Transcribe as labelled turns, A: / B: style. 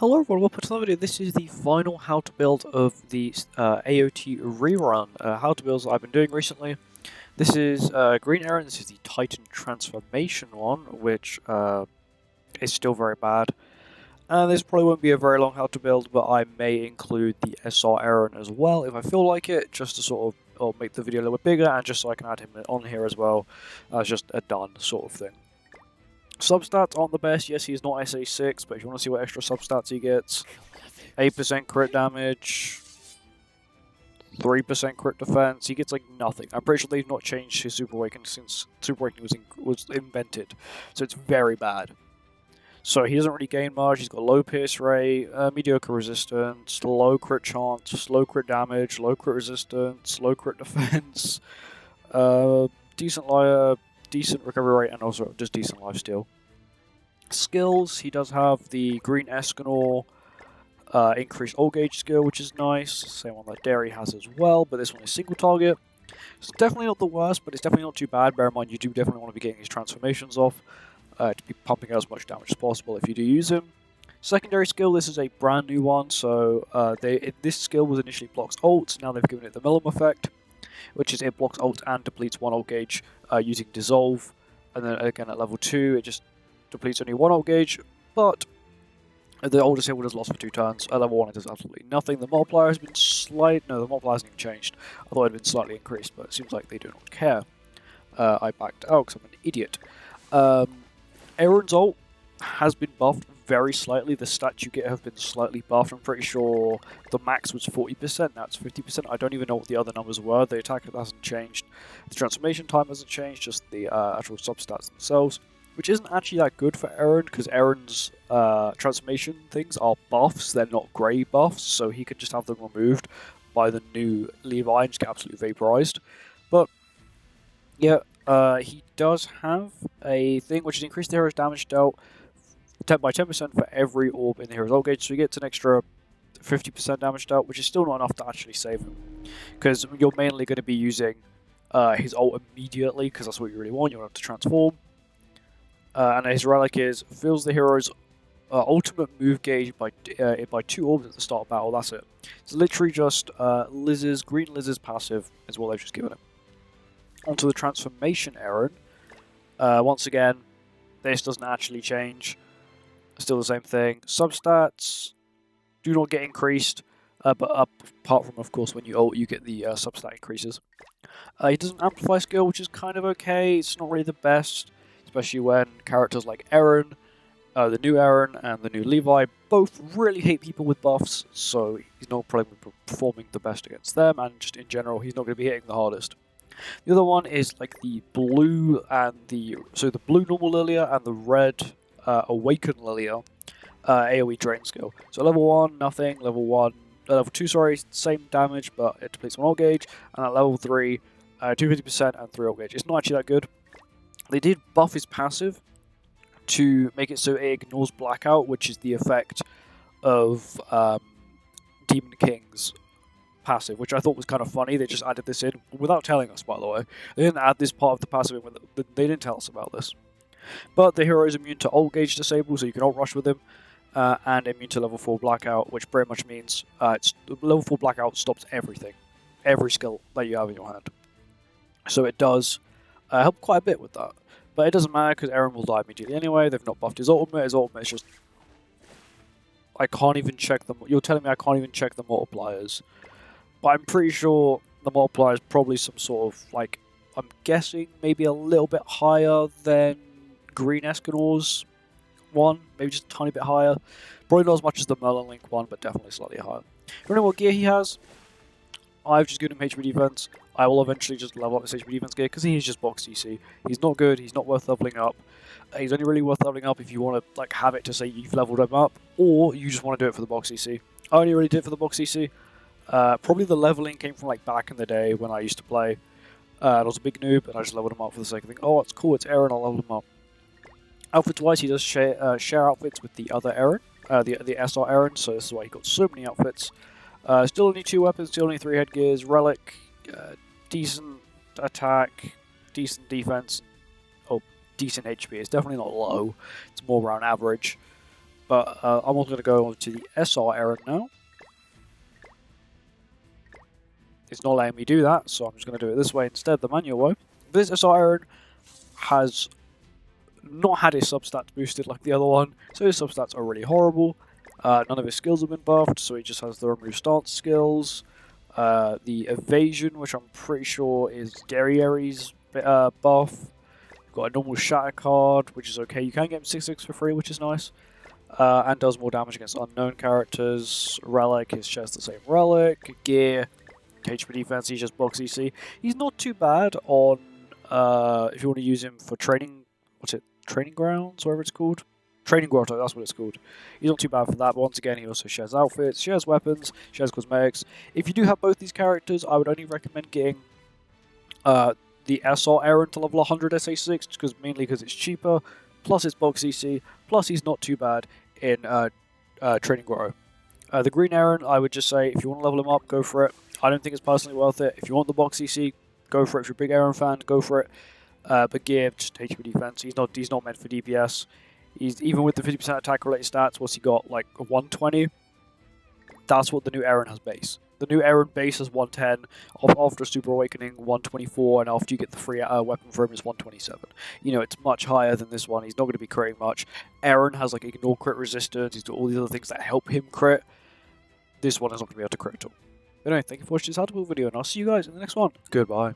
A: Hello everyone, welcome to another video. This is the final how to build of the AOT rerun how to builds that I've been doing recently. This is Green Eren, this is the Titan transformation one, which is still very bad. And this probably won't be a very long how to build, but I may include the SR Eren as well if I feel like it, just to sort of make the video a little bit bigger and just so I can add him on here as well as just a done sort of thing. Substats aren't the best. Yes, he's not SA6, but if you want to see what extra substats he gets, 8% crit damage, 3% crit defense, he gets like nothing. I'm pretty sure they've not changed his Super Awakening since Super Awakening was invented, so it's very bad. So he doesn't really gain much. He's got low pierce rate, mediocre resistance, low crit chance, low crit damage, low crit resistance, low crit defense, decent recovery rate, and also just decent lifesteal. Skills, he does have the Green Escanor increased ult gauge skill, which is nice. Same one that Dairy has as well, but this one is single target. It's definitely not the worst, but it's definitely not too bad. Bear in mind, you do definitely want to be getting his transformations off to be pumping out as much damage as possible if you do use him. Secondary skill, this is a brand new one, so this skill was initially blocks ult, now they've given it the Millum effect, which is it blocks ult and depletes one ult gauge using Dissolve, and then again at level 2 it just depletes only one ult gauge, but the ult disable is lost for 2 turns. At level 1 it does absolutely nothing. The multiplier has been the multiplier hasn't even changed. I thought it had been slightly increased, but it seems like they do not care. I backed out because I'm an idiot. Eren's ult has been buffed very slightly. The stats you get have been slightly buffed. I'm pretty sure the max was 40%, now it's 50%. I don't even know what the other numbers were. The attack hasn't changed. The transformation time hasn't changed, just the actual substats themselves, which isn't actually that good for Eren, because Eren's transformation things are buffs, they're not grey buffs, so he could just have them removed by the new Levi and just get absolutely vaporized. But, yeah, he does have a thing which is increase the hero's damage dealt by 10% for every orb in the hero's ult gauge, so he gets an extra 50% damage dealt, which is still not enough to actually save him, because you're mainly going to be using his ult immediately, because that's what you really want. You want him to transform. And his relic is fills the hero's ultimate move gauge by 2 orbs at the start of battle. That's it. It's literally just Green Liz's passive is what they've just given him. Onto the transformation Eren. Once again, this doesn't actually change. Still the same thing. Substats do not get increased, but apart from, of course, when you ult, you get the substat increases. He does an amplify skill, which is kind of okay. It's not really the best, especially when characters like Eren, the new Eren and the new Levi both really hate people with buffs, so he's not probably performing the best against them, and just in general, he's not going to be hitting the hardest. The other one is like the blue and the blue normal Lilia and the red Awakened Lilia AoE drain skill. So level 1, nothing. Level 2, sorry, same damage, but it depletes 1 ult gauge. And at level 3, 250% and 3 ult gauge. It's not actually that good. They did buff his passive to make it so it ignores Blackout, which is the effect of Demon King's passive, which I thought was kind of funny. They just added this in without telling us, by the way. They didn't add this part of the passive in, they didn't tell us about this. But the hero is immune to ult gauge disable, so you can ult rush with him, and immune to level 4 Blackout, which pretty much means level 4 Blackout stops everything, every skill that you have in your hand. So it does help quite a bit with that. But it doesn't matter, because Eren will die immediately anyway. They've not buffed his ultimate. His ultimate is just... I can't even check them. You're telling me I can't even check the multipliers. But I'm pretty sure the multiplier is probably some sort of, like... I'm guessing maybe a little bit higher than Green Escanor's one. Maybe just a tiny bit higher. Probably not as much as the Merlin Link one, but definitely slightly higher. You don't know what gear he has? I've just given him HP defense. I will eventually just level up his HP defense gear, because he's just box CC. He's not good, he's not worth leveling up. He's only really worth leveling up if you want to like have it to say you've leveled him up, or you just want to do it for the box CC. I only really did it for the box CC. Probably the leveling came from like back in the day when I used to play. I was a big noob, and I just leveled him up for the sake of thinking, oh, it's cool, it's Eren, I'll level him up. Outfits-wise, he does share outfits with the other Eren, the SR Eren, so this is why he got so many outfits. Still only 2 weapons, still only 3 headgears, relic, decent attack, decent defense, decent HP. It's definitely not low, it's more around average. But I'm also going to go on to the SR Eren now. It's not letting me do that, so I'm just going to do it this way instead, the manual way. This SR Eren has not had his substats boosted like the other one, so his substats are really horrible. None of his skills have been buffed, so he just has the remove stance skills. The evasion, which I'm pretty sure is Derriere's buff. You've got a normal shatter card, which is okay. You can get him 6/6 for free, which is nice. And does more damage against unknown characters. Relic, his chest the same relic. Gear, HP defense, he's just box EC. He's not too bad on if you want to use him for training. What's it? Training grounds, whatever it's called. Training Grotto, that's what it's called. He's not too bad for that, but once again, he also shares outfits, shares weapons, shares cosmetics. If you do have both these characters, I would only recommend getting the SR Eren to level 100 SA6, mainly because it's cheaper, plus it's box EC, plus he's not too bad in Training Grotto. The Green Eren, I would just say, if you want to level him up, go for it. I don't think it's personally worth it. If you want the box EC, go for it. If you're a big Eren fan, go for it. But give just HP defense. He's not meant for DPS. He's even with the 50% attack related stats. What's he got? Like 120. That's what the new Eren has base. The new Eren base is 110. After Super Awakening, 124, and after you get the free weapon for him, it's 127. You know, it's much higher than this one. He's not going to be critting much. Eren has like ignore crit resistance. He's got all these other things that help him crit. This one is not going to be able to crit at all. But anyway, thank you for watching this HTB video, and I'll see you guys in the next one. Goodbye.